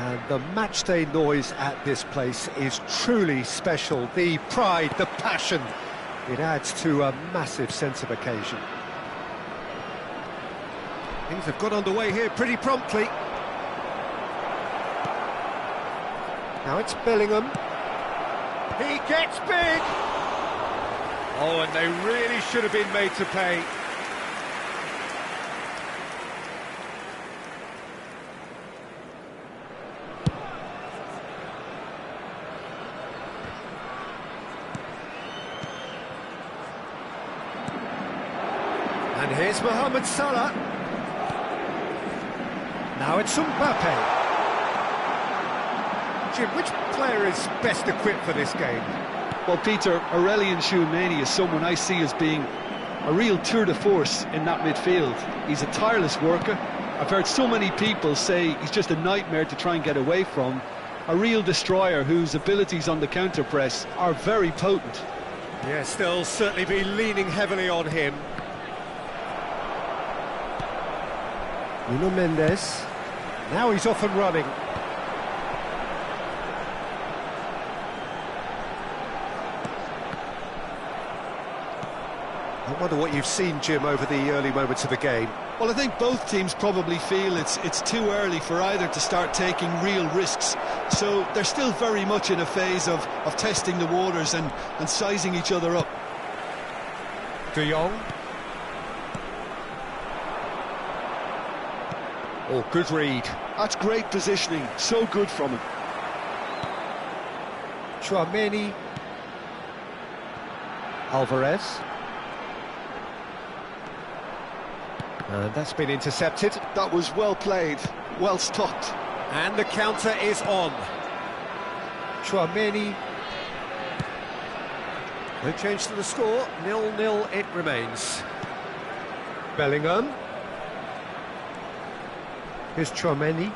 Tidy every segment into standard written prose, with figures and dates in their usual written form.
And the matchday noise at this place is truly special. The pride, the passion, it adds to a massive sense of occasion. Things have got underway here pretty promptly. Now it's Bellingham. He gets big! Oh, and they really should have been made to pay. And here's Mohamed Salah. Now it's Mbappe. Jim, which player is best equipped for this game? Well, Peter, Aurelien Tchouameni is someone I see as being a real tour de force in that midfield. He's a tireless worker. I've heard so many people say he's just a nightmare to try and get away from. A real destroyer whose abilities on the counter-press are very potent. Yes, they'll certainly be leaning heavily on him. Nuno Mendes. Now he's off and running. I wonder what you've seen, Jim, over the early moments of the game. Well, I think both teams probably feel it's too early for either to start taking real risks. So they're still very much in a phase of testing the waters and sizing each other up. De Jong. Oh, good read. That's great positioning, so good from him. Tchouameni. Alvarez. And that's been intercepted. That was well played, well stopped. And the counter is on. Tchouameni. No change to the score, 0-0 it remains. Bellingham. Here's Tchouameni.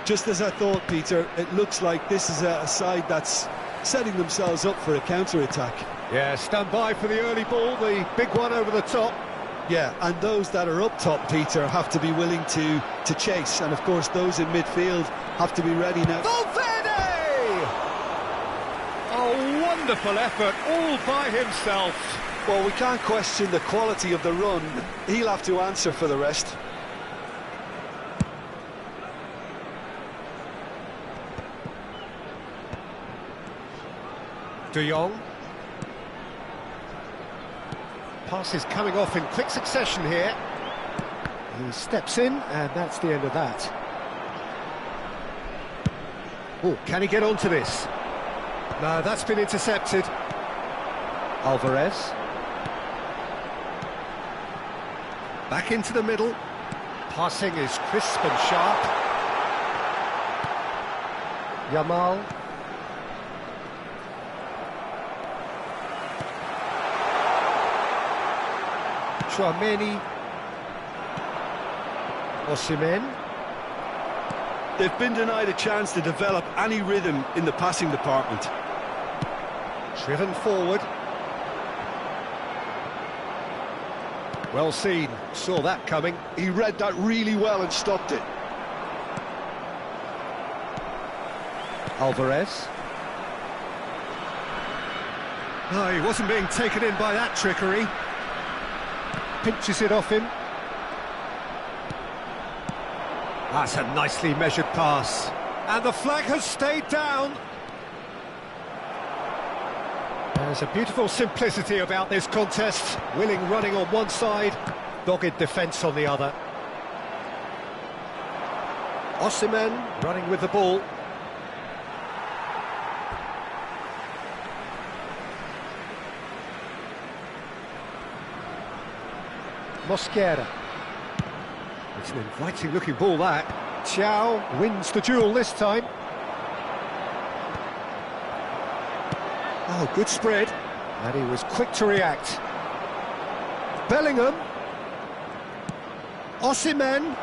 Just as I thought, Peter, it looks like this is a side that's setting themselves up for a counter-attack. Yeah, stand by for the early ball, the big one over the top. Yeah, and those that are up top, Peter, have to be willing to chase. And, of course, those in midfield have to be ready now. Valverde! A wonderful effort, all by himself. Well, we can't question the quality of the run. He'll have to answer for the rest. De Jong. Pass is coming off in quick succession here. He steps in, and that's the end of that. Oh, can he get onto this? No, that's been intercepted. Alvarez. Back into the middle. Passing is crisp and sharp. Yamal. Tchouameni. Osimhen. They've been denied a chance to develop any rhythm in the passing department. Driven forward. Well seen, saw that coming. He read that really well and stopped it. Alvarez. Oh, he wasn't being taken in by that trickery. Pinches it off him. That's a nicely measured pass. And the flag has stayed down. There's a beautiful simplicity about this contest. Willing running on one side, dogged defence on the other. Osimhen running with the ball. Mosquera. It's an inviting looking ball, that. Thiaw wins the duel this time. Oh, good spread. And he was quick to react. Bellingham. Osimhen.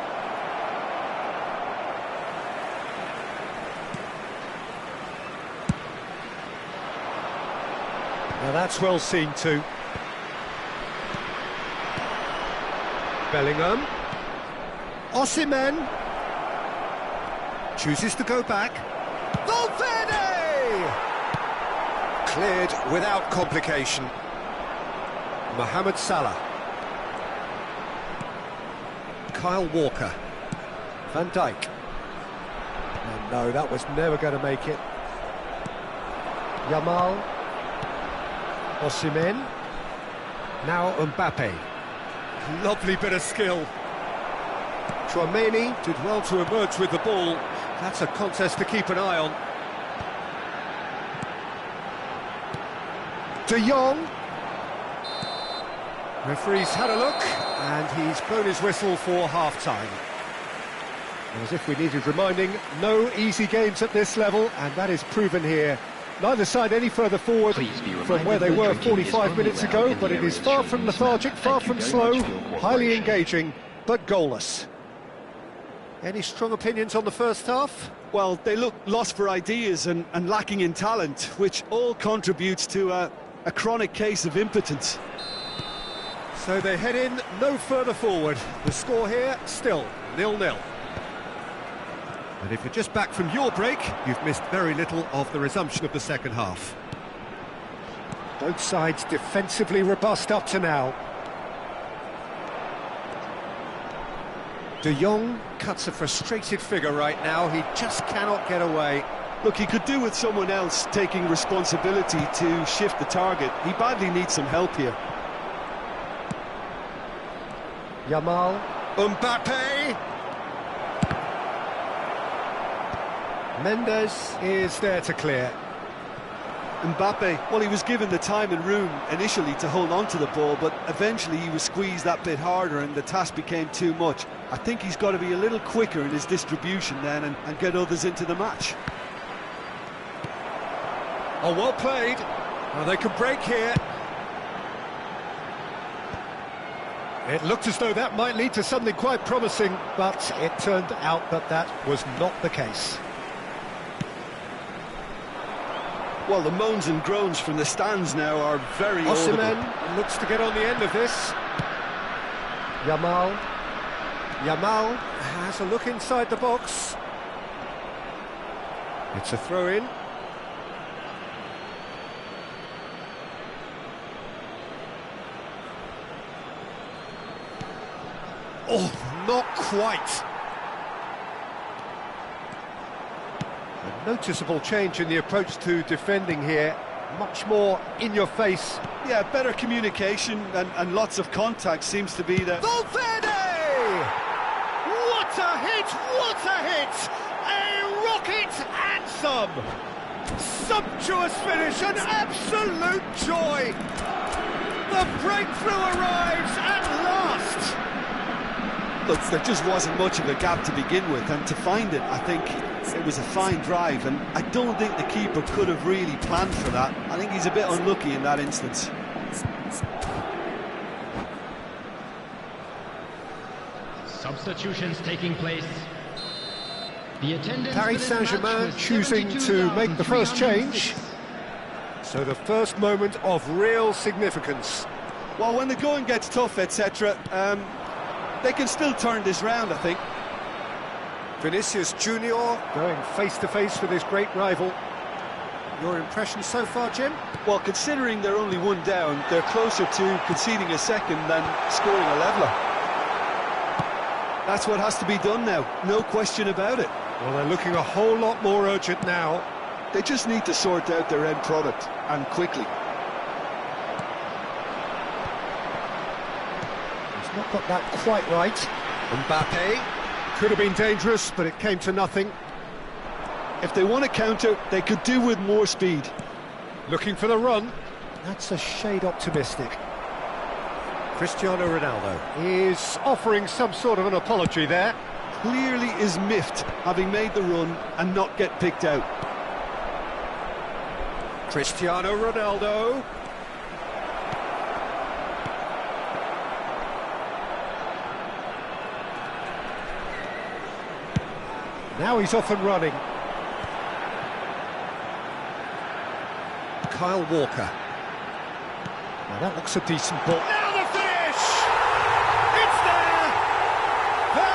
Now that's well seen too. Bellingham. Osimhen chooses to go back. Valverde! Cleared without complication. Mohamed Salah. Kyle Walker. Van Dijk. And no, that was never going to make it. Yamal. Osimhen. Now Mbappe. Lovely bit of skill. Tchouaméni did well to emerge with the ball. That's a contest to keep an eye on. De Jong. Referee's had a look, and he's blown his whistle for half-time. As if we needed reminding, no easy games at this level, and that is proven here. Neither side any further forward from where they were 45 minutes ago, but it is far from lethargic, far from slow, highly engaging, but goalless. Any strong opinions on the first half? Well, they look lost for ideas and lacking in talent, which all contributes to a chronic case of impotence. So they head in no further forward. The score here, still 0-0. And if you're just back from your break, you've missed very little of the resumption of the second half. Both sides defensively robust up to now. De Jong cuts a frustrated figure right now. He just cannot get away. Look, he could do with someone else taking responsibility to shift the target. He badly needs some help here. Yamal. Mbappe. Mendes is there to clear. Mbappe, well, he was given the time and room initially to hold on to the ball, but eventually he was squeezed that bit harder and the task became too much. I think he's got to be a little quicker in his distribution then and get others into the match. Oh, well played. Well, they could break here. It looked as though that might lead to something quite promising, but it turned out that that was not the case. Well, the moans and groans from the stands now are very audible. Osimhen looks to get on the end of this. Yamal. Yamal has a look inside the box. It's a throw-in. Oh, not quite. A noticeable change in the approach to defending here. Much more in your face. Yeah, better communication and lots of contact seems to be the... Valverde! What a hit! What a hit! A rocket and some! Sumptuous finish, an absolute joy! The breakthrough arrives at last! Look, there just wasn't much of a gap to begin with, and to find it, I think it was a fine drive, and I don't think the keeper could have really planned for that. I think he's a bit unlucky in that instance. Substitutions taking place. The attendance Paris Saint-Germain choosing to make the first change. So the first moment of real significance. Well, when the going gets tough, etc., they can still turn this round, I think. Vinicius Junior going face-to-face with his great rival. Your impression so far, Jim? Well, considering they're only one down, they're closer to conceding a second than scoring a leveller. That's what has to be done now, no question about it. Well, they're looking a whole lot more urgent now. They just need to sort out their end product, and quickly. He's not got that quite right. Mbappe could have been dangerous, but it came to nothing. If they want to counter, they could do with more speed. Looking for the run. That's a shade optimistic. Cristiano Ronaldo is offering some sort of an apology there. Clearly is miffed, having made the run and not get picked out. Cristiano Ronaldo. Now he's off and running. Kyle Walker. Now that looks a decent ball. Now the finish! It's there! The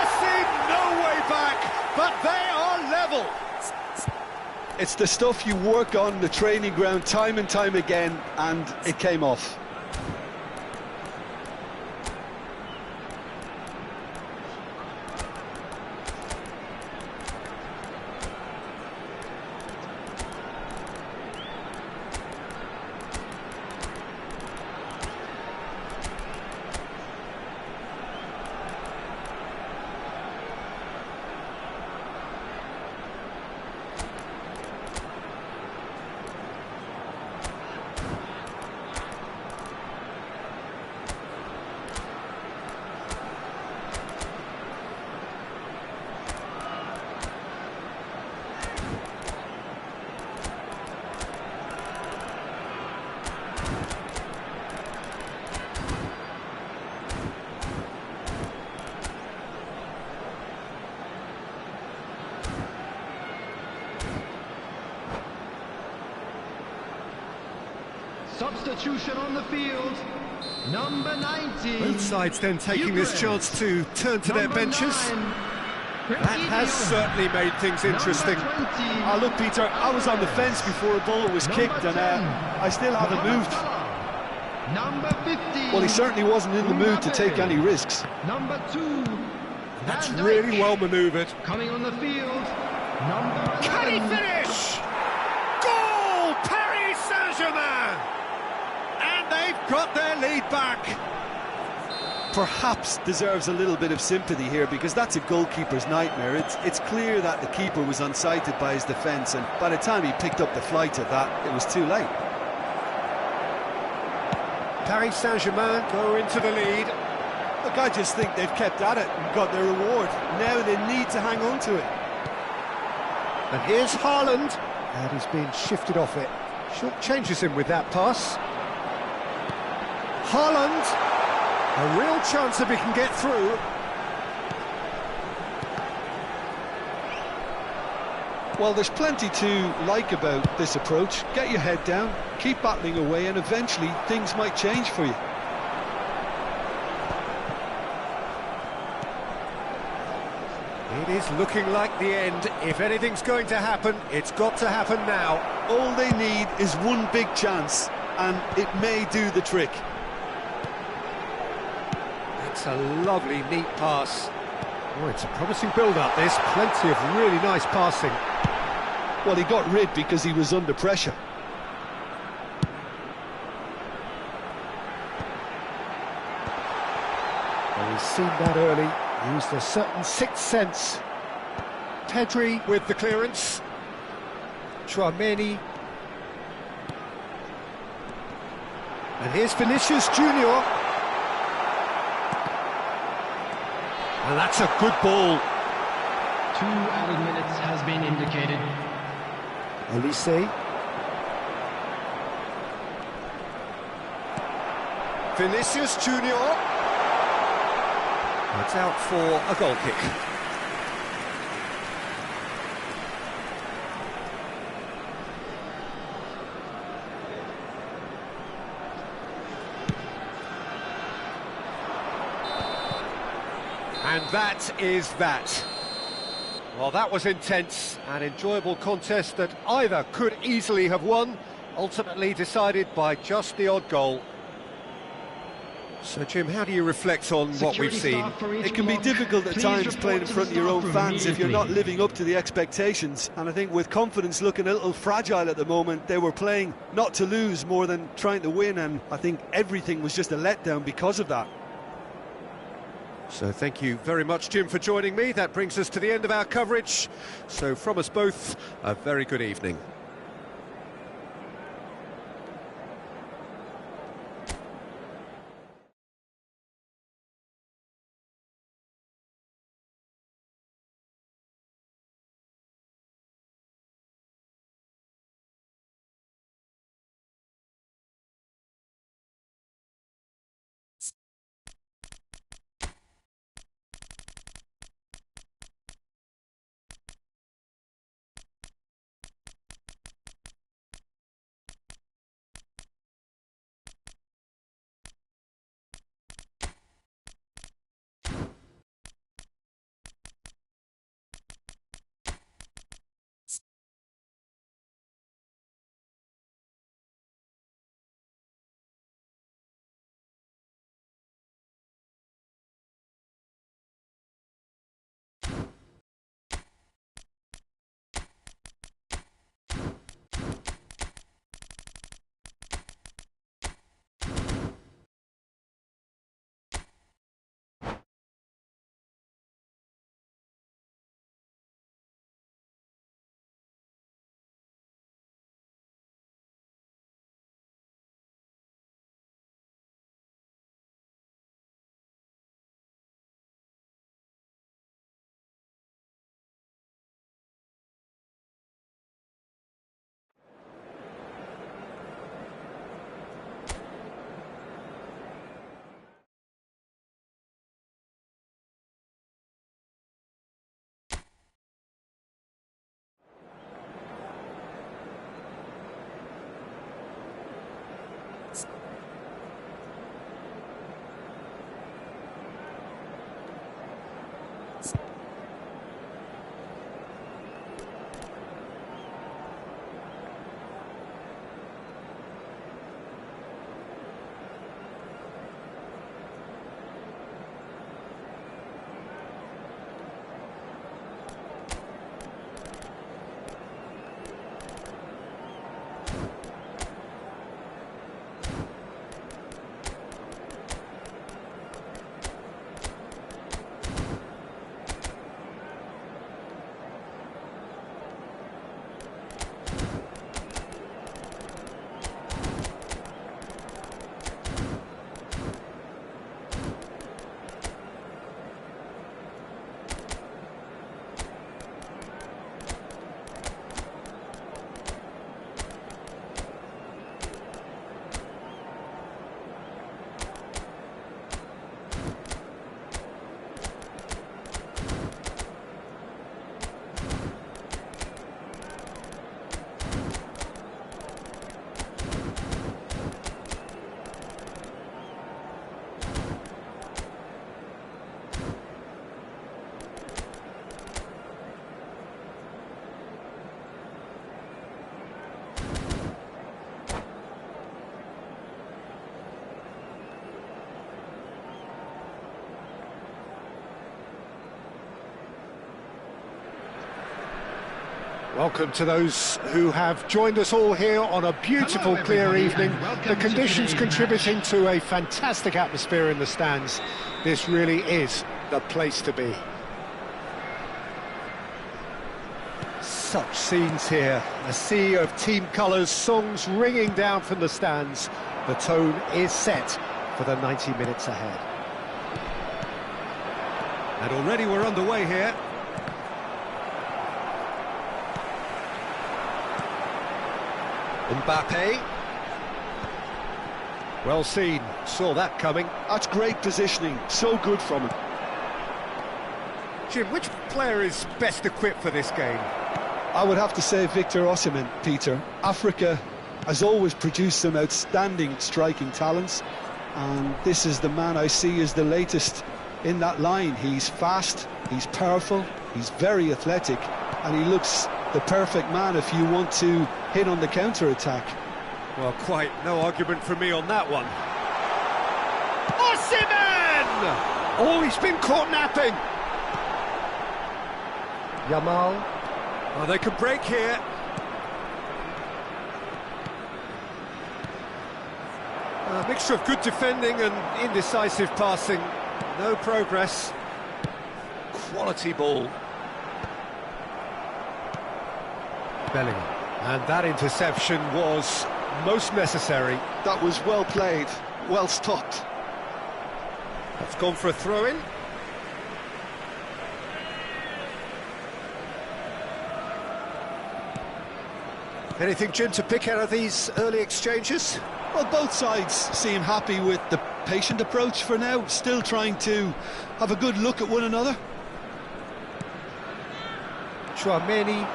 It's the stuff you work on the training ground time and time again, and it came off. Substitution on the field, number 19. Both sides then taking this chance to turn to their benches. That has certainly made things interesting. Look, Peter, I was on the fence before a ball was kicked, and I still haven't moved. Number 15. Well, he certainly wasn't in the mood to take any risks. Number 2. That's really well manoeuvred. Coming on the field, number 11. Can he finish? Goal! Paris Saint-Germain! And they've got their lead back. Perhaps deserves a little bit of sympathy here, because that's a goalkeeper's nightmare. It's clear that the keeper was unsighted by his defence, and by the time he picked up the flight of that, it was too late. Paris Saint-Germain go into the lead. Look, I just think they've kept at it and got their reward. Now they need to hang on to it. And here's Haaland. And he's been shifted off it. Short changes him with that pass. Haaland. A real chance if he can get through. Well, there's plenty to like about this approach. Get your head down, keep battling away, and eventually things might change for you. It is looking like the end. If anything's going to happen, it's got to happen now. All they need is one big chance, and it may do the trick. That's a lovely, neat pass. Oh, it's a promising build-up, this. Plenty of really nice passing. Well, he got rid because he was under pressure. Well, he's seen that early, used a certain sixth sense. Pedri with the clearance. Tchouaméni. And here's Vinicius Junior. And that's a good ball. 2 added minutes has been indicated. Olise. Vinicius Junior. It's out for a goal kick. And that is that. Well, that was intense, an enjoyable contest that either could easily have won, ultimately decided by just the odd goal. So, Jim, how do you reflect on what we've seen? It can be difficult at times playing in front of your own fans if you're not living up to the expectations. And I think with confidence looking a little fragile at the moment, they were playing not to lose more than trying to win, and I think everything was just a letdown because of that. So thank you very much, Jim, for joining me. That brings us to the end of our coverage. So from us both, a very good evening. Welcome to those who have joined us all here on a beautiful, Hello, clear everybody, evening. and welcome The to conditions today's contributing to a fantastic atmosphere in the stands. This really is the place to be. Such scenes here, a sea of team colours, songs ringing down from the stands. The tone is set for the 90 minutes ahead. And already we're underway here. Mbappe. Well seen, saw that coming. That's great positioning, so good from him. Jim, which player is best equipped for this game? I would have to say Victor Osimhen, Peter. Africa has always produced some outstanding striking talents, and this is the man I see as the latest in that line. He's fast, he's powerful, he's very athletic, and he looks the perfect man if you want to hit on the counter-attack. Well, quite no argument from me on that one. Osimhen! Oh, he's been caught napping. Yamal. Oh, they could break here. A mixture of good defending and indecisive passing. No progress. Quality ball. Bellingham. And that interception was most necessary. That was well played, well stopped. That's gone for a throw-in. Anything, Jim, to pick out of these early exchanges? Well, both sides seem happy with the patient approach for now, still trying to have a good look at one another. Tchouaméni.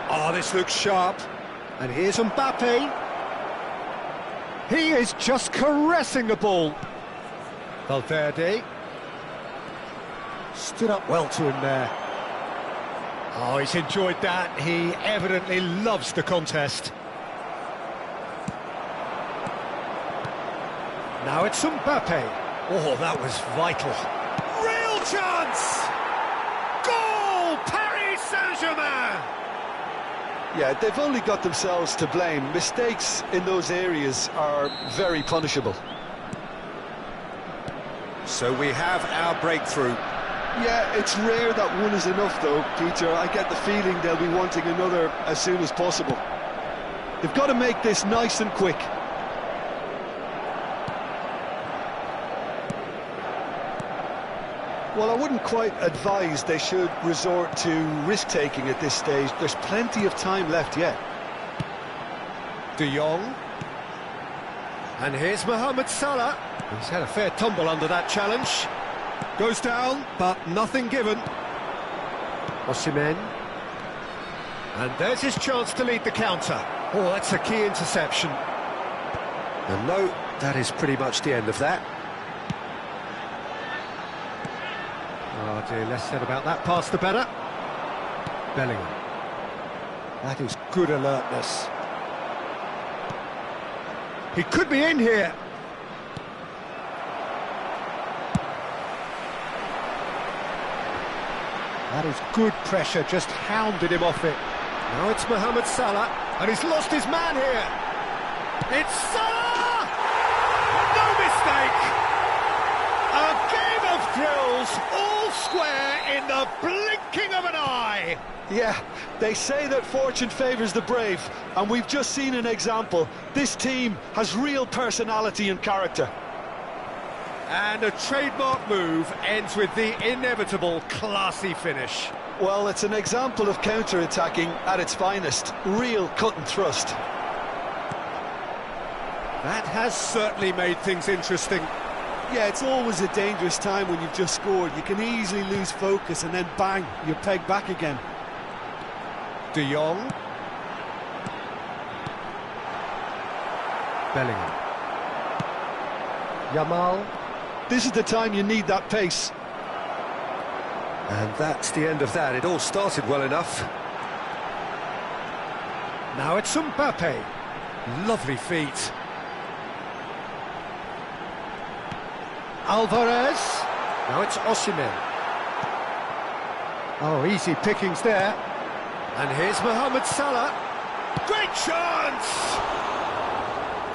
Oh, this looks sharp. And here's Mbappe. He is just caressing the ball. Valverde. Stood up well to him there. Oh, he's enjoyed that. He evidently loves the contest. Now it's Mbappe. Oh, that was vital. Real chance! Goal! Paris Saint-Germain! Yeah, they've only got themselves to blame. Mistakes in those areas are very punishable. So we have our breakthrough. Yeah, it's rare that one is enough though, Peter. I get the feeling they'll be wanting another as soon as possible. They've got to make this nice and quick. Well, I wouldn't quite advise they should resort to risk-taking at this stage. There's plenty of time left yet. De Jong. And here's Mohamed Salah. He's had a fair tumble under that challenge. Goes down, but nothing given. Osimhen. And there's his chance to lead the counter. Oh, that's a key interception. And no, that is pretty much the end of that. Oh dear, less said about that pass the better. Bellingham. That is good alertness. He could be in here. That is good pressure, just hounded him off it. Now it's Mohamed Salah, and he's lost his man here. It's Salah! No mistake! A game of thrills, all square in the blinking of an eye. Yeah, they say that fortune favours the brave, and we've just seen an example. This team has real personality and character. And a trademark move ends with the inevitable classy finish. Well, it's an example of counter-attacking at its finest. Real cut and thrust. That has certainly made things interesting. Yeah, it's always a dangerous time when you've just scored. You can easily lose focus and then bang, you're pegged back again. De Jong. Bellingham. Yamal. This is the time you need that pace. And that's the end of that. It all started well enough. Now it's Mbappe. Lovely feet. Alvarez. Now it's Osimhen. Oh, easy pickings there. And here's Mohamed Salah. Great chance!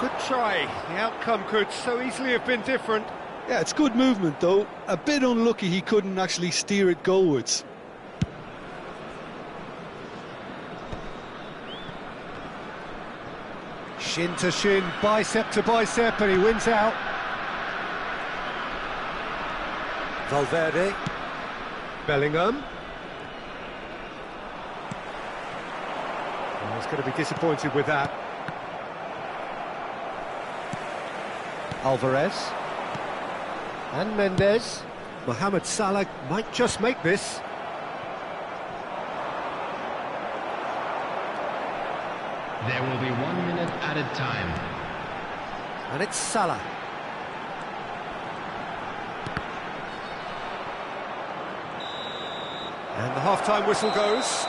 Good try. The outcome could so easily have been different. Yeah, it's good movement though. A bit unlucky he couldn't actually steer it goalwards. Shin to shin, bicep to bicep, and he wins out. Valverde. Bellingham. Oh, he's going to be disappointed with that. Alvarez. And Mendes. Mohamed Salah might just make this. There will be 1 minute added time. And it's Salah. And the half-time whistle goes.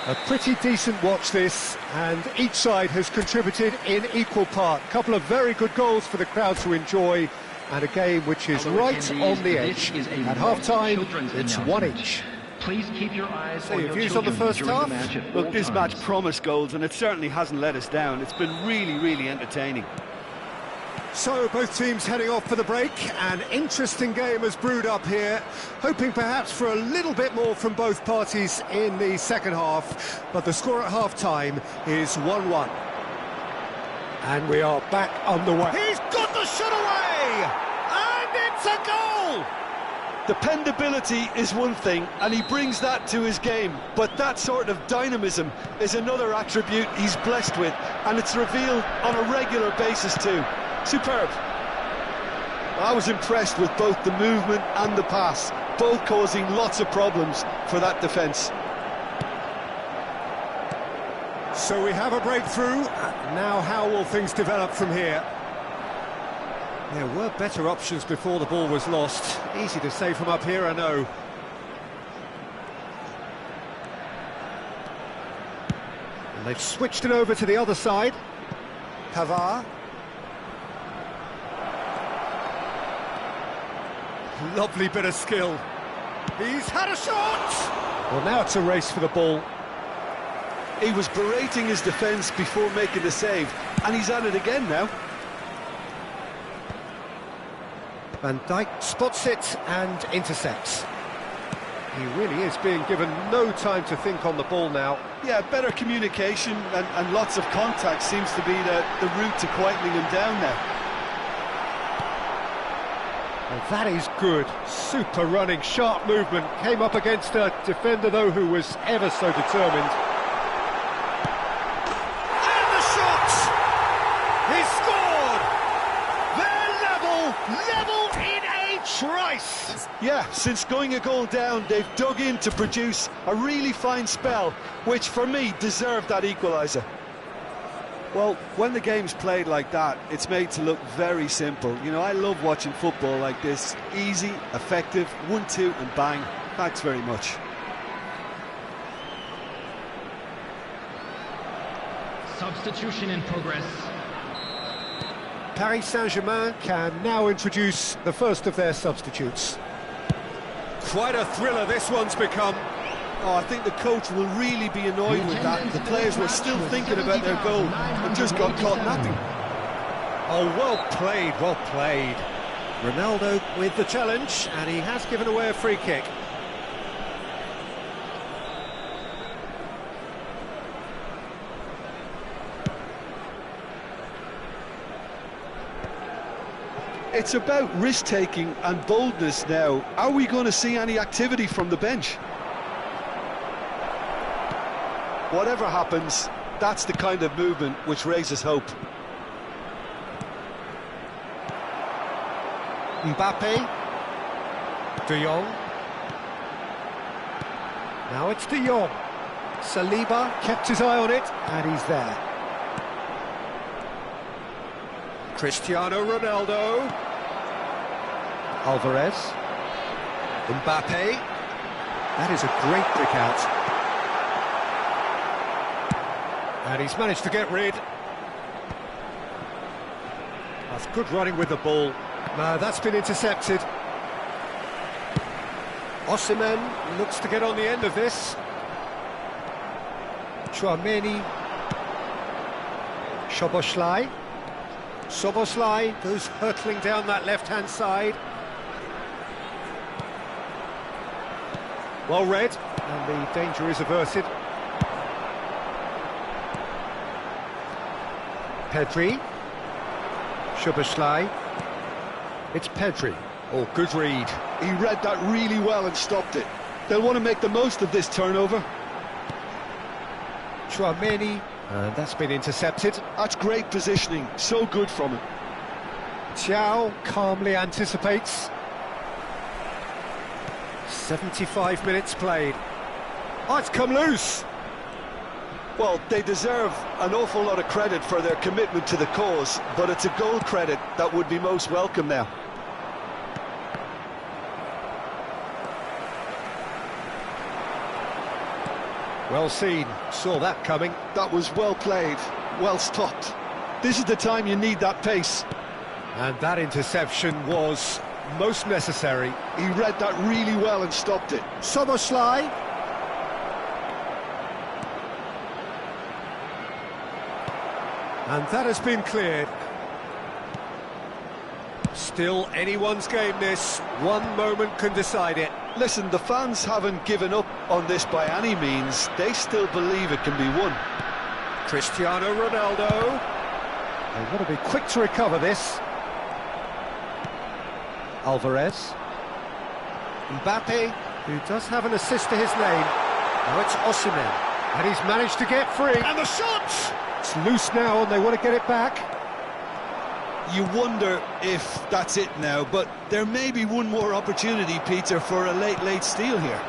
A pretty decent watch this, and each side has contributed in equal part. A couple of very good goals for the crowd to enjoy, and a game which is right on the edge. At half-time, it's 1 each. Please keep your eyes So on your your views on the children first during half? the match at Look, all this times. match promised goals and it certainly hasn't let us down. It's been really, really entertaining. So both teams heading off for the break. An interesting game has brewed up here, hoping perhaps for a little bit more from both parties in the second half, but the score at half-time is 1-1. And we are back underway. He's got the shot away! And it's a goal! Dependability is one thing, and he brings that to his game, but that sort of dynamism is another attribute he's blessed with, and it's revealed on a regular basis too. Superb. I was impressed with both the movement and the pass, both causing lots of problems for that defence. So we have a breakthrough. Now how will things develop from here? There were better options before the ball was lost. Easy to say from up here, I know. And they've switched it over to the other side. Pavard. Lovely bit of skill. He's had a shot! Well, now it's a race for the ball. He was berating his defence before making the save, and he's at it again now. Van Dijk spots it and intercepts. He really is being given no time to think on the ball now. Yeah, better communication and lots of contact seems to be the route to quietening him down now. Well, that is good. Super running, sharp movement. Came up against a defender, though, who was ever so determined. And the shot! He scored! They're level in a trice! Yeah, since going a goal down, they've dug in to produce a really fine spell, which for me deserved that equaliser. Well, when the game's played like that, it's made to look very simple. You know, I love watching football like this. Easy, effective, 1-2 and bang. Thanks very much. Substitution in progress. Paris Saint-Germain can now introduce the first of their substitutes. Quite a thriller this one's become. Oh, I think the coach will really be annoyed with that. The players were still thinking about their goal and just got caught napping. Oh, well played, well played. Ronaldo with the challenge, and he has given away a free kick. It's about risk-taking and boldness now. Are we going to see any activity from the bench? Whatever happens, that's the kind of movement which raises hope. Mbappe. De Jong. Now it's De Jong. Saliba kept his eye on it, and he's there. Cristiano Ronaldo. Alvarez. Mbappe. That is a great pick out. And he's managed to get rid. That's good running with the ball. No, that's been intercepted. Osimhen looks to get on the end of this. Chouameni. Szoboszlai. Szoboszlai goes hurtling down that left-hand side. Well read, and the danger is averted. Pedri. Szoboszlai. It's Pedri. Oh, good read. He read that really well and stopped it. They'll want to make the most of this turnover. Chouameni, and that's been intercepted. That's great positioning, so good from him. Thiaw calmly anticipates. 75 minutes played. Oh, it's come loose. Well, they deserve an awful lot of credit for their commitment to the cause, but it's a goal credit that would be most welcome now. Well seen, saw that coming. That was well played, well stopped. This is the time you need that pace. And that interception was most necessary. He read that really well and stopped it. Szoboszlai. And that has been cleared. Still anyone's game this. One moment can decide it. Listen, the fans haven't given up on this by any means. They still believe it can be won. Cristiano Ronaldo. They want to be quick to recover this. Alvarez. Mbappe, who does have an assist to his name. Now it's Osimhen. And he's managed to get free. And the shot! It's loose now and they want to get it back. You wonder if that's it now, but there may be one more opportunity, Peter, for a late steal here.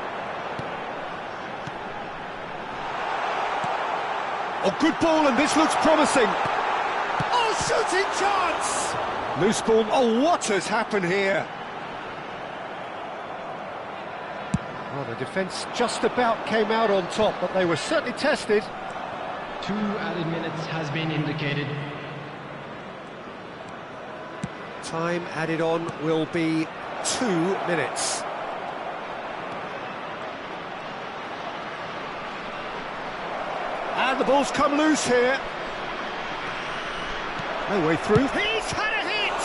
Oh, good ball, and this looks promising. Oh, shooting chance! Loose ball. Oh, what has happened here? Well, the defence just about came out on top, but they were certainly tested. 2 added minutes has been indicated. Time added on will be 2 minutes. And the ball's come loose here. No way through. He's had a hit!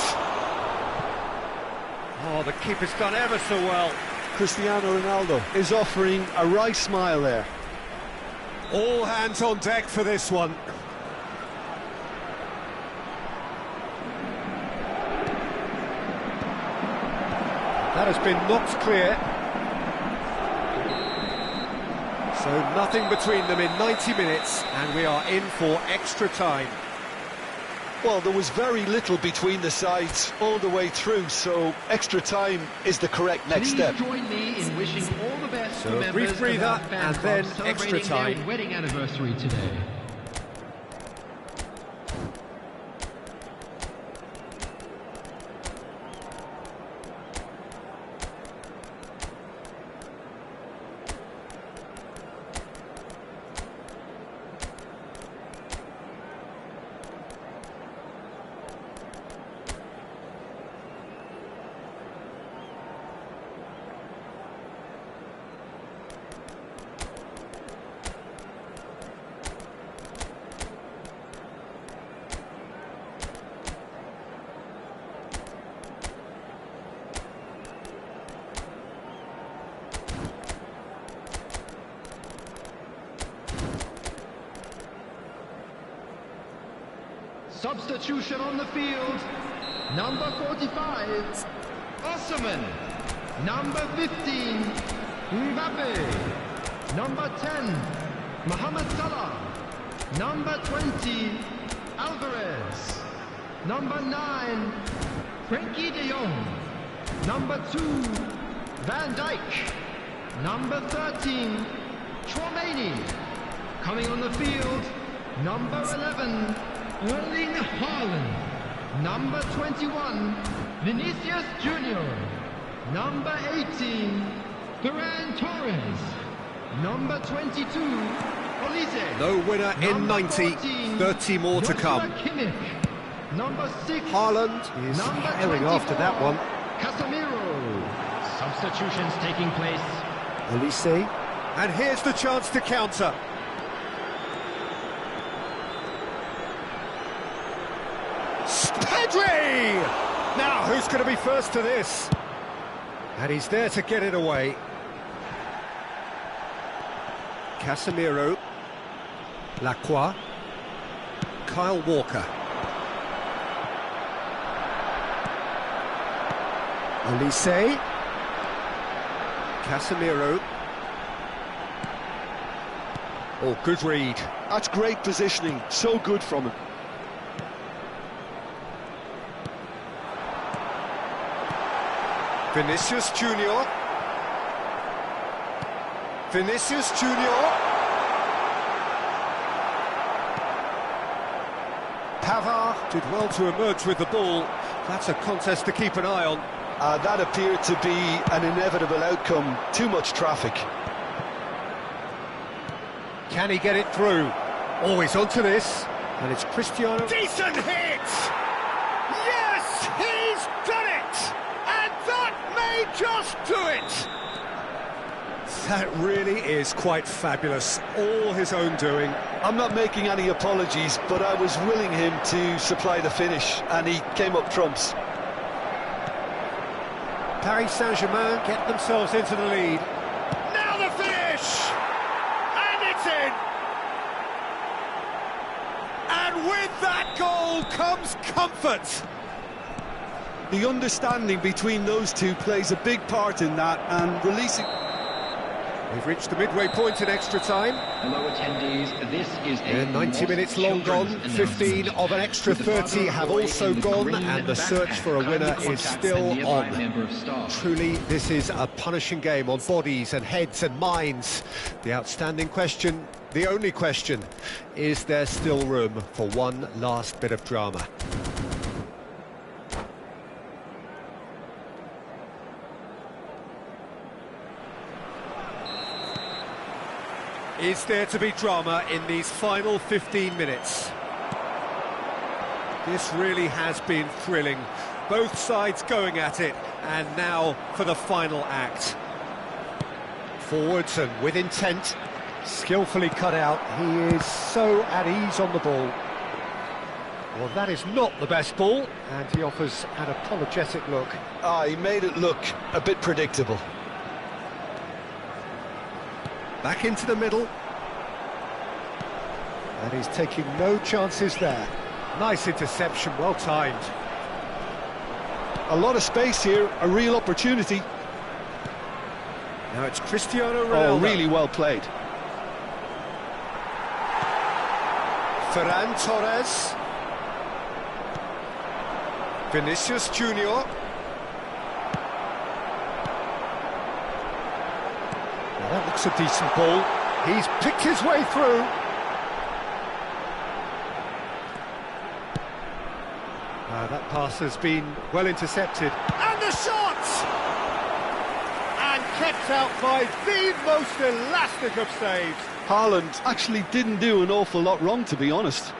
Oh, the keeper's done ever so well. Cristiano Ronaldo is offering a wry smile there. All hands on deck for this one. That has been knocked clear. So nothing between them in 90 minutes, and we are in for extra time. Well, there was very little between the sides all the way through, so extra time is the correct next step. Please join me in wishing all the best So to a members brief breather, of our fan and club then celebrating extra time. their wedding anniversary today. Substitution on the field. Number 45, Osimhen. Number 15, Mbappe. Number 10, Mohamed Salah. Number 20, Alvarez. Number 9, Frenkie de Jong. Number 2, Van Dijk. Number 13, Chouameni. Coming on the field, number 11, Erling Haaland. Number 21, Vinicius Junior. Number 18, Ferran Torres. Number 22, Olise. No winner in 90, 14, 30 more to Joshua come. Kimmich. Number 6, Haaland is number hailing after that 24, one. Casemiro. Substitutions taking place. Olise. And here's the chance to counter. Now, who's going to be first to this? And he's there to get it away. Casemiro. Lacroix. Kyle Walker. Olise. Casemiro. Oh, good read. That's great positioning, so good from him. Vinicius Junior. Vinicius Junior. Pavard did well to emerge with the ball. That's a contest to keep an eye on. That appeared to be an inevitable outcome. Too much traffic. Can he get it through? Oh, he's onto this. And it's Cristiano. Decent hit! Yes, he's done it! And that may just do it! That really is quite fabulous. All his own doing. I'm not making any apologies, but I was willing him to supply the finish, and he came up trumps. Paris Saint-Germain get themselves into the lead. Now the finish! And it's in! And with that goal comes comfort! The understanding between those two plays a big part in that, and releasing... We've reached the midway point in extra time. Hello attendees, this is a 90 minutes long gone, 15 of an extra 30 have also gone, and the search for a winner is still on. Truly, this is a punishing game on bodies and heads and minds. The outstanding question, the only question, is there still room for one last bit of drama? Is there to be drama in these final 15 minutes? This really has been thrilling. Both sides going at it, and now for the final act. Forwards and with intent, skillfully cut out. He is so at ease on the ball. Well, that is not the best ball, and he offers an apologetic look. He made it look a bit predictable. Back into the middle. And he's taking no chances there. Nice interception, well timed. A lot of space here, a real opportunity. Now it's Cristiano Ronaldo. Oh, really well played. Ferran Torres. Vinicius Junior. That looks a decent ball. He's picked his way through. That pass has been well intercepted. And the shot! And kept out by the most elastic of saves. Haaland actually didn't do an awful lot wrong, to be honest.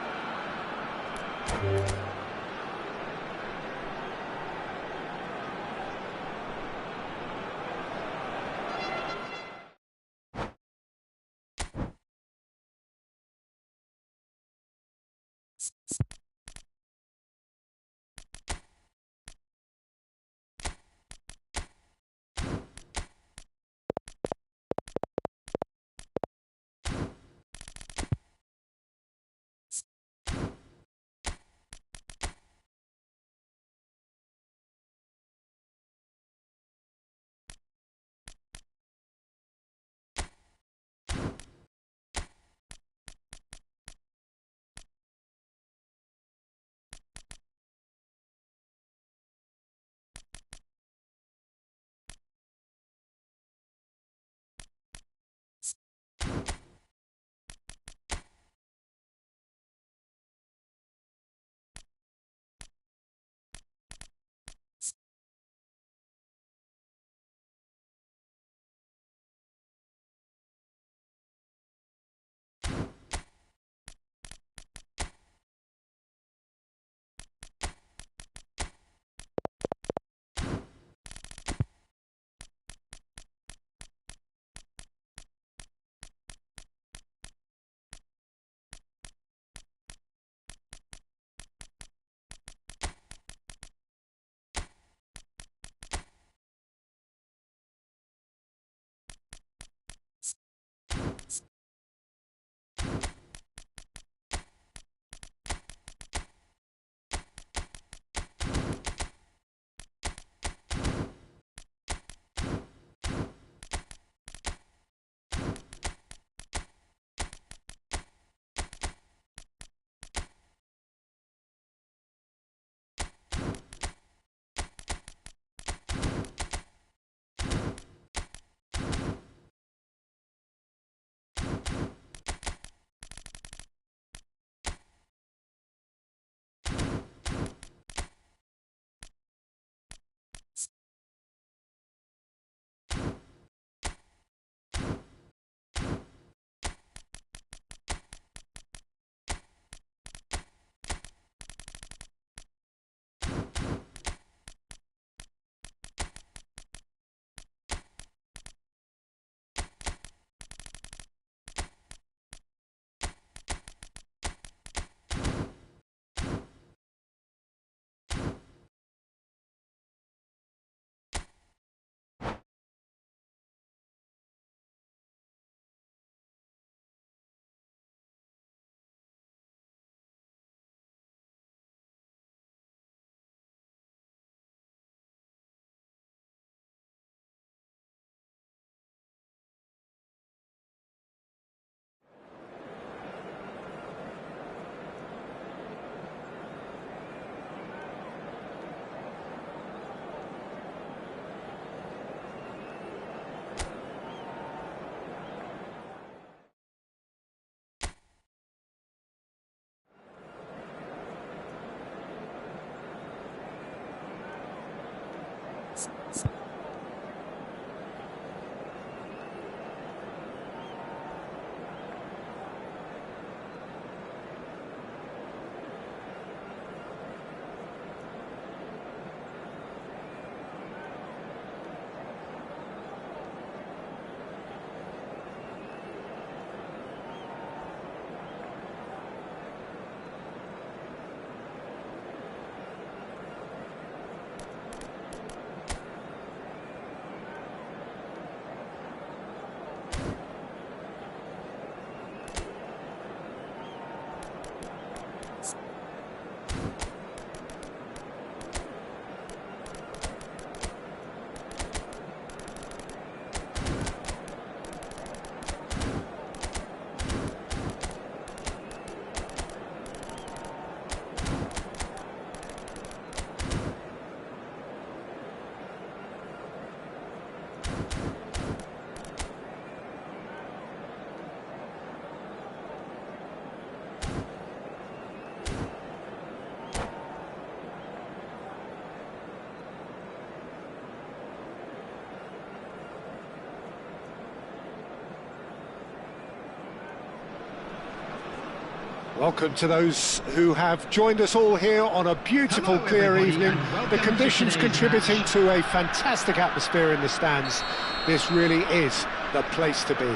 Welcome to those who have joined us all here on a beautiful, Hello, clear everybody, evening. and welcome The to conditions today's contributing match. to a fantastic atmosphere in the stands. This really is the place to be.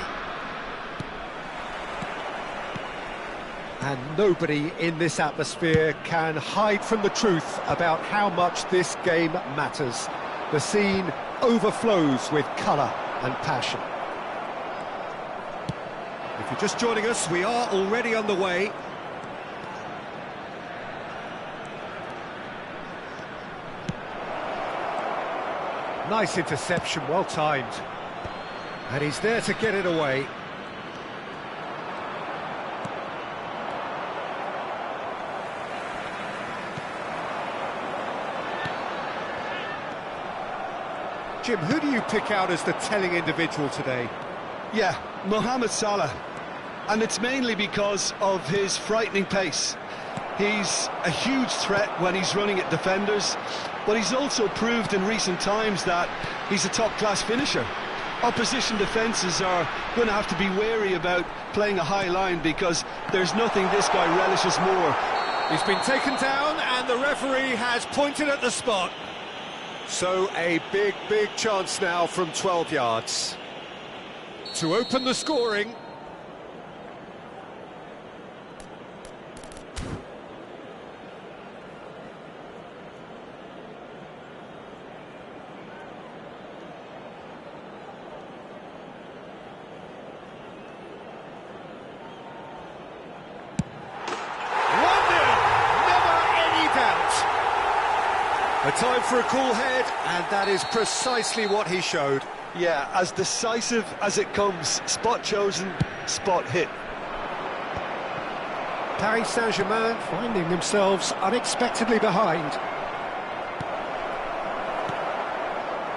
And nobody in this atmosphere can hide from the truth about how much this game matters. The scene overflows with colour and passion. If you're just joining us, we are already underway. Nice interception, well timed. And he's there to get it away. Jim, who do you pick out as the telling individual today? Yeah, Mohamed Salah. And it's mainly because of his frightening pace. He's a huge threat when he's running at defenders, but he's also proved in recent times that he's a top-class finisher. Opposition defences are going to have to be wary about playing a high line because there's nothing this guy relishes more. He's been taken down and the referee has pointed at the spot. So a big chance now from 12 yards to open the scoring. A time for a cool head, and that is precisely what he showed. Yeah, as decisive as it comes. Spot chosen, spot hit. Paris Saint-Germain finding themselves unexpectedly behind.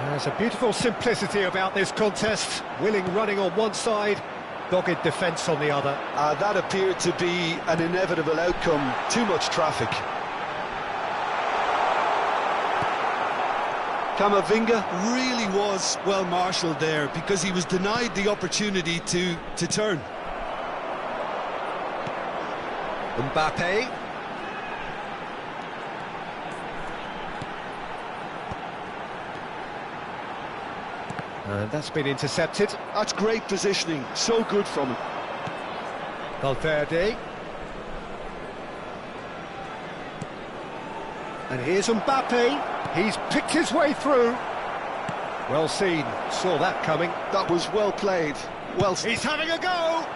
There's a beautiful simplicity about this contest. Willing running on one side, dogged defence on the other. That appeared to be an inevitable outcome. Too much traffic. Camavinga really was well marshalled there because he was denied the opportunity to turn. Mbappe. And that's been intercepted. That's great positioning, so good from him. Valverde. And here's Mbappe. He's picked his way through. Well seen, saw that coming. That was well played. Well, he's having a go!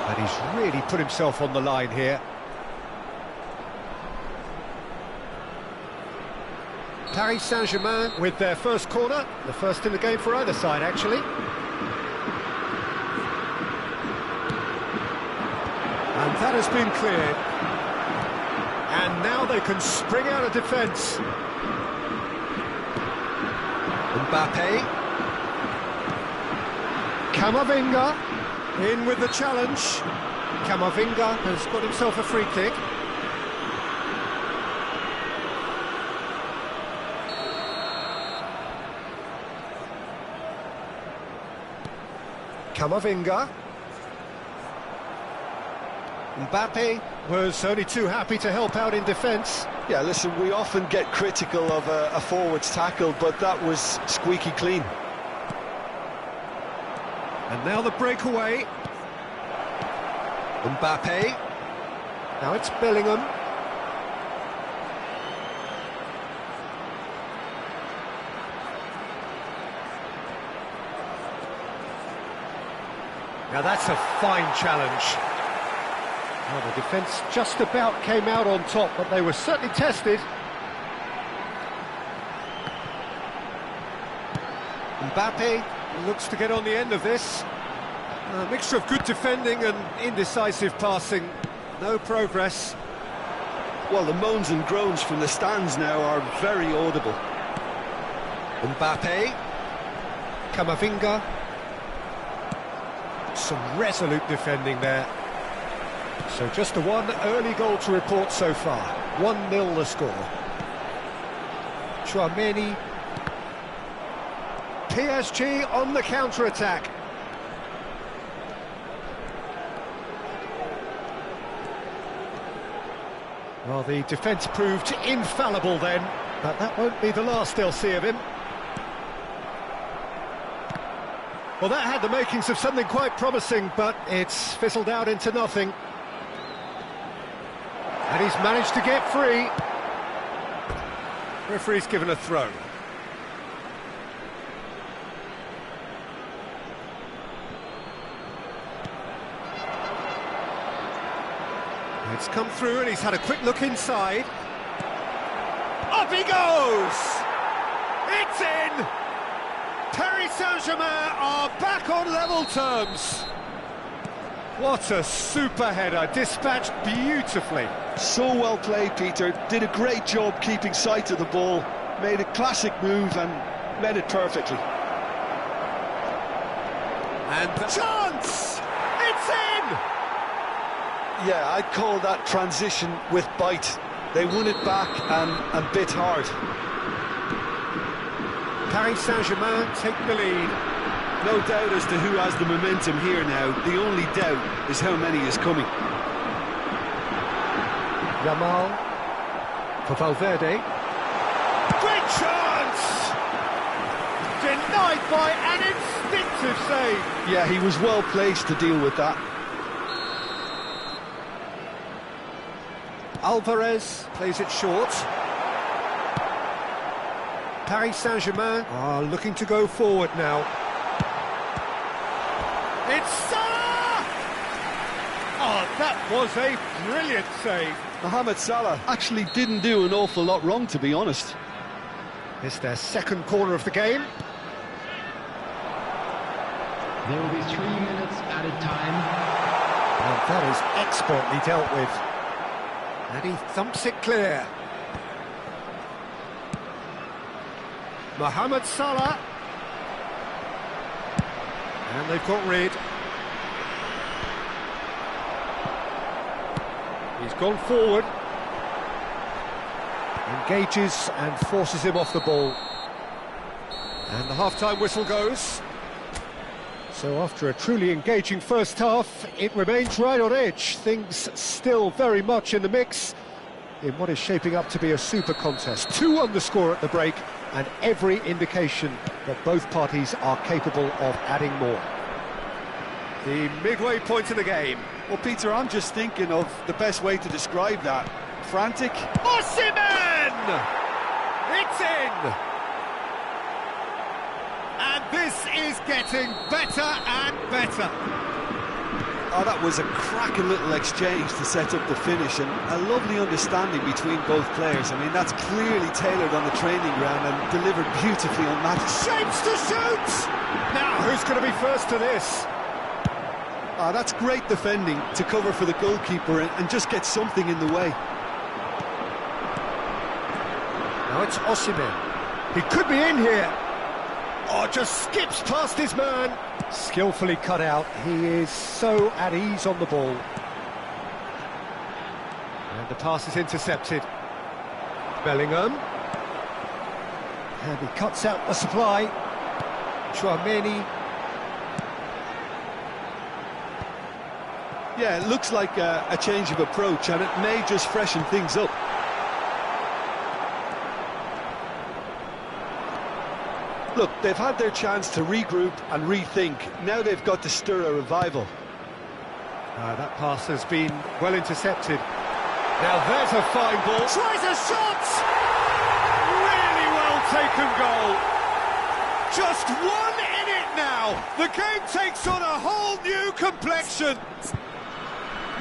And he's really put himself on the line here. Paris Saint-Germain with their first corner, the first in the game for either side, actually. And that has been cleared. And now they can spring out of defence. Mbappe. Camavinga in with the challenge. Camavinga has got himself a free kick. Camavinga. Mbappe was only too happy to help out in defence. Yeah, listen, we often get critical of a forward's tackle, but that was squeaky clean. And now the breakaway. Mbappe. Now it's Bellingham. Now that's a fine challenge. Well, the defence just about came out on top, but they were certainly tested. Mbappe looks to get on the end of this. A mixture of good defending and indecisive passing. No progress. Well, the moans and groans from the stands now are very audible. Mbappe. Camavinga. Some resolute defending there. So just the one early goal to report so far. 1-0 the score. Tchouaméni. PSG on the counter-attack. Well, the defence proved infallible then, but that won't be the last they'll see of him. Well, that had the makings of something quite promising, but it's fizzled out into nothing. And he's managed to get free. Referee's given a throw. It's come through and he's had a quick look inside. Up he goes! It's in! Paris Saint-Germain are back on level terms. What a super header, dispatched beautifully. So well played, Peter. Did a great job keeping sight of the ball. Made a classic move and read it perfectly. And the chance! It's in! Yeah, I'd call that transition with bite. They won it back and bit hard. Paris Saint-Germain take the lead. No doubt as to who has the momentum here now. The only doubt is how many is coming. Yamal for Valverde. Great chance! Denied by an instinctive save. Yeah, he was well placed to deal with that. Alvarez plays it short. Paris Saint-Germain are looking to go forward now. It's Salah! Oh, that was a brilliant save. Mohamed Salah actually didn't do an awful lot wrong, to be honest. It's their second corner of the game. There will be 3 minutes added time. And that is expertly dealt with. And he thumps it clear. Mohamed Salah. And they've got rid. He's gone forward. Engages and forces him off the ball. And the half-time whistle goes. So after a truly engaging first half, it remains right on edge. Things still very much in the mix in what is shaping up to be a super contest. 2 on the score at the break, and every indication that both parties are capable of adding more. The midway point of the game. Well, Peter, I'm just thinking of the best way to describe that. Frantic. Osimhen! It's in! And this is getting better and better. Oh, that was a cracking little exchange to set up the finish, and a lovely understanding between both players. I mean, that's clearly tailored on the training ground and delivered beautifully on match. Shapes to shoot! Now, who's going to be first to this? Ah, that's great defending to cover for the goalkeeper and just get something in the way. Now it's Osimhen. He could be in here. Oh, just skips past his man. Skillfully cut out. He is so at ease on the ball. And the pass is intercepted. Bellingham. And he cuts out the supply. Tchouaméni. Yeah, it looks like a change of approach, and it may just freshen things up. Look, they've had their chance to regroup and rethink. Now they've got to stir a revival. That pass has been well intercepted. Now there's a fine ball. Tries a shot! Really well taken goal. Just one in it now. The game takes on a whole new complexion.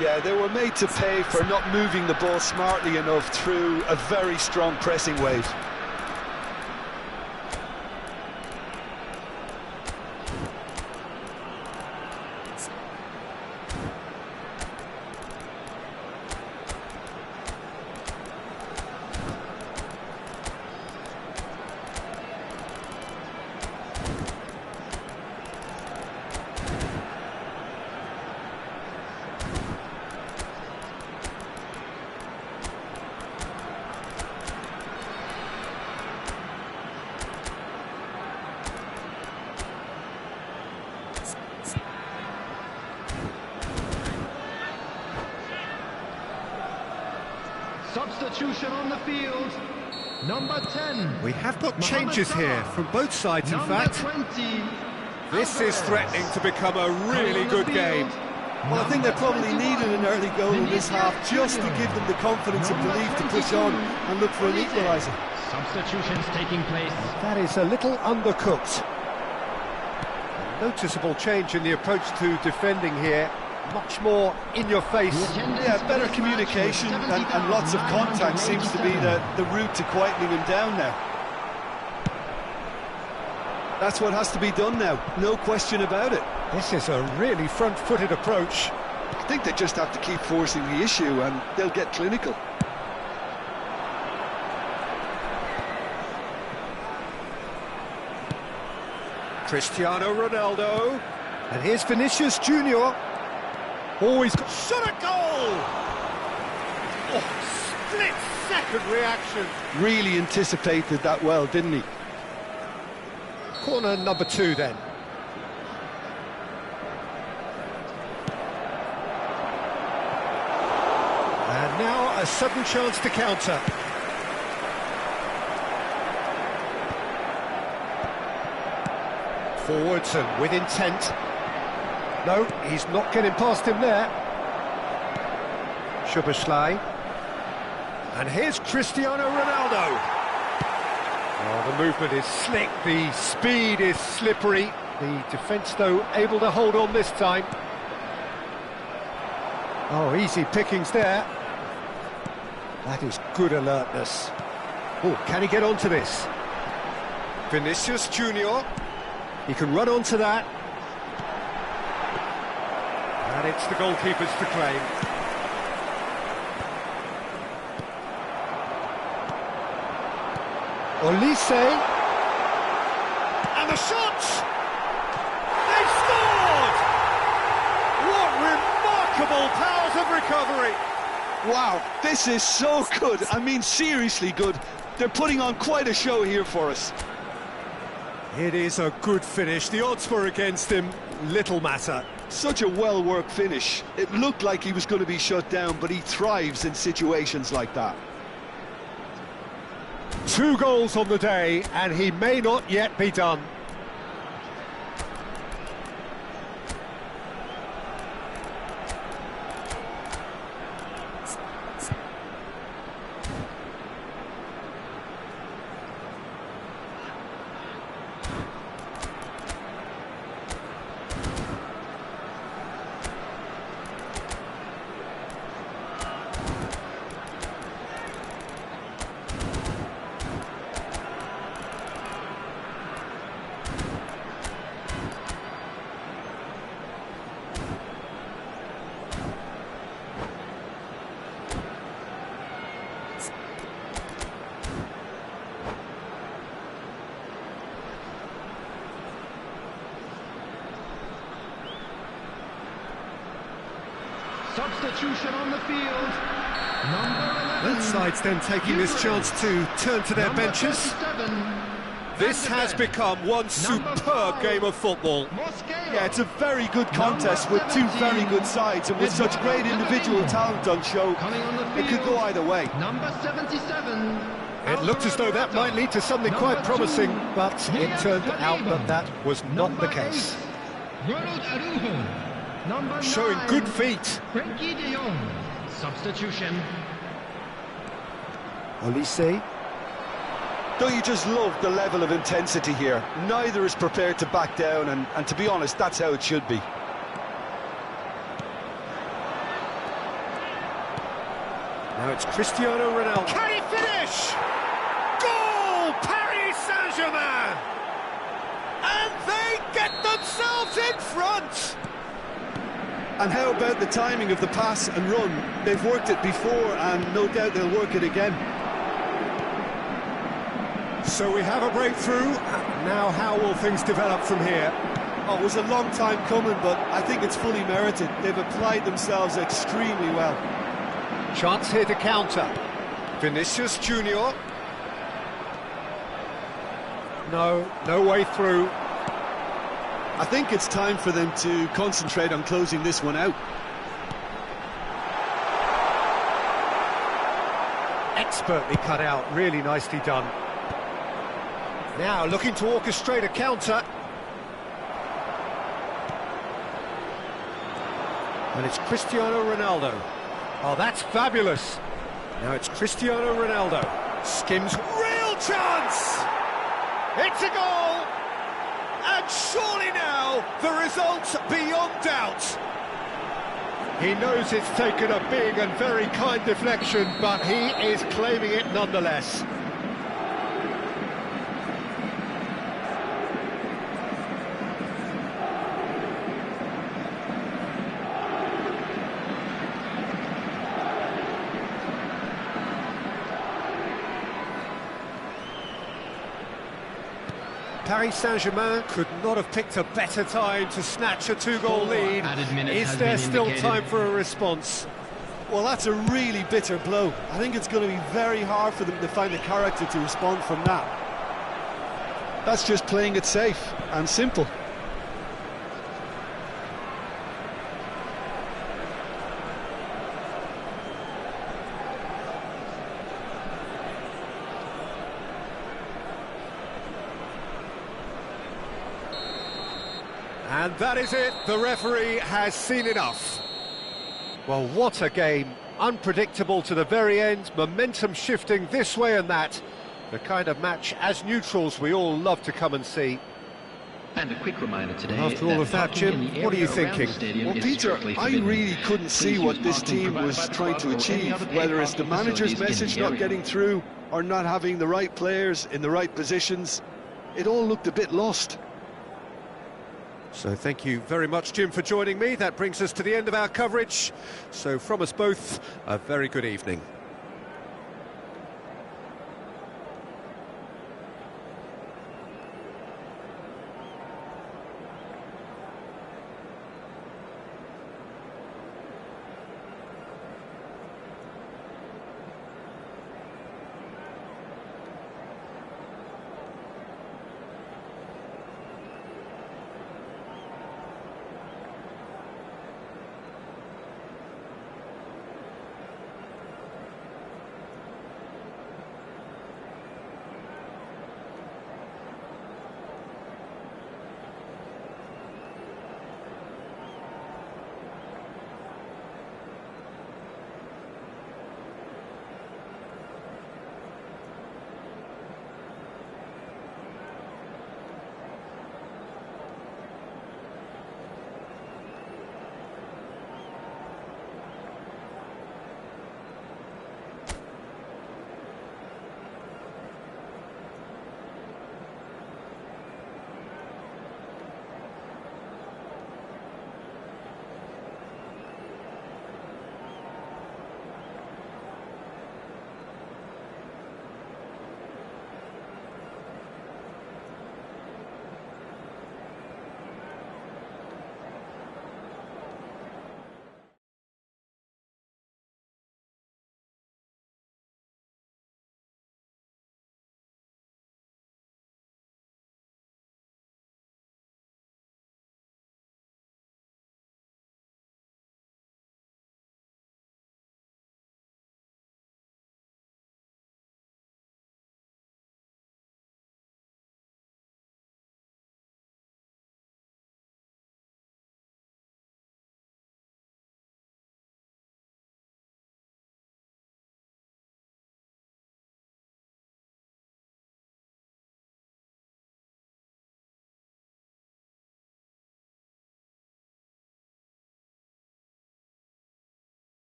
Yeah, they were made to pay for not moving the ball smartly enough through a very strong pressing wave. Substitution on the field. Number 10. We have got changes here from both sides, in Number fact. 20. This is threatening to become a really good game. Well, I think they probably needed an early goal in this half just to give them the confidence and belief to push on and look for an equaliser. Substitutions taking place. That is a little undercooked. A noticeable change in the approach to defending here. Much more in your face. Yeah, better communication and lots of contact seems to be the route to quietening him down now. That's what has to be done now, no question about it. This is a really front-footed approach. I think they just have to keep forcing the issue and they'll get clinical. Cristiano Ronaldo. And here's Vinicius Junior. Always shot a goal! Oh, split-second reaction. Really anticipated that well, didn't he? Corner number 2 then. And now a sudden chance to counter. Forwards and with intent. No, he's not getting past him there. Szoboszlai. And here's Cristiano Ronaldo. Oh, the movement is slick, the speed is slippery. The defence, though, able to hold on this time. Oh, easy pickings there. That is good alertness. Oh, can he get onto this? Vinicius Junior. He can run onto that. And it's the goalkeepers to claim. Olise. And the shot! They scored! What remarkable powers of recovery! Wow, this is so good. I mean, seriously good. They're putting on quite a show here for us. It is a good finish. The odds were against him. Little matter. Such a well-worked finish. It looked like he was going to be shut down, but he thrives in situations like that. 2 goals on the day, and he may not yet be done. Substitution on the field. Number 11. Both sides then taking this chance to turn to their Number benches. 37. This has become one superb game of football. Mosquera. Yeah, it's a very good contest with 2 very good sides, and with such great individual talent on show, Coming on the it could field. go either way. Number 77. It looked as though that might lead to something quite promising, but it turned out that that was not the case. Ronald Araujo. Number Showing 9. good feet. Frankie de Jong. Substitution. Olise. Don't you just love the level of intensity here? Neither is prepared to back down, and to be honest, that's how it should be. Now it's Cristiano Ronaldo. Can he finish? Goal! Paris Saint-Germain! And they get themselves in front! And how about the timing of the pass and run? They've worked it before, and no doubt they'll work it again. So we have a breakthrough. Now how will things develop from here? Oh, it was a long time coming, but I think it's fully merited. They've applied themselves extremely well. Chance here to counter. Vinicius Junior. No way through. I think it's time for them to concentrate on closing this one out. expertly cut out, really nicely done. Now looking to orchestrate a counter. And it's Cristiano Ronaldo. Oh, that's fabulous. Now it's Cristiano Ronaldo. Skims, real chance! It's a goal! And surely now, the result's beyond doubt. He knows it's taken a big and very kind deflection, but he is claiming it nonetheless. Paris Saint-Germain could not have picked a better time to snatch a two-goal lead. Is there still time for a response? Well, that's a really bitter blow. I think it's going to be very hard for them to find the character to respond from that. That's just playing it safe and simple. And that is it, the referee has seen enough. Well, what a game, unpredictable to the very end, momentum shifting this way and that. The kind of match, as neutrals, we all love to come and see. And a quick reminder today. After all of that, Jim, what are you thinking? Well, Peter, I really couldn't see what this team was trying to achieve, whether it's the manager's message not getting through or not having the right players in the right positions. It all looked a bit lost. So thank you very much, Jim, for joining me. That brings us to the end of our coverage. So from us both, a very good evening.